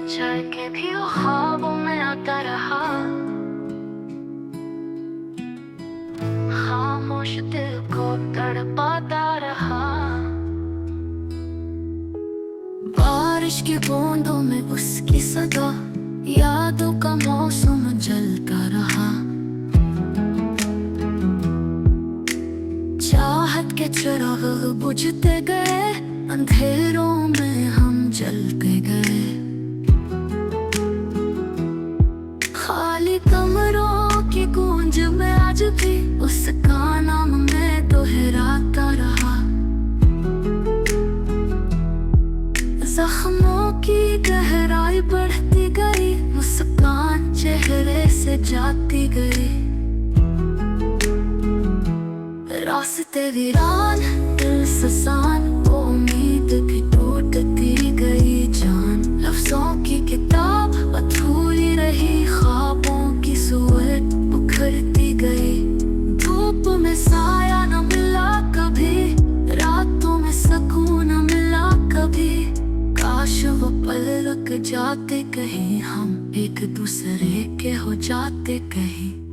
चाहे के भी वो ख्वाबों में आता रहा, खामोश दिल को तड़पाता रहा। बारिश की बूंदों में उसकी सदा, यादों का मौसम जलता रहा। चाहत के चिराग बुझते गए, अंधेरों में हम जलते गए। खाली कमरों की गूंज में आज भी उसका नाम मैं दोहराता रहा। जख्मों की गहराई बढ़ती गई, मुस्कान चेहरे से जाती गई। रास्ते वीरान, दिल ससान, वो उम्मीद भी टूटती गई जान। लफ्जों की किताब अधूरी रही, ख्वाबों की सूरत उखड़ती गई। धूप में साया न मिला कभी, रातों में सुकून न मिला कभी। काश वो पल रुक जाते कहीं, हम एक दूसरे के हो जाते कहीं।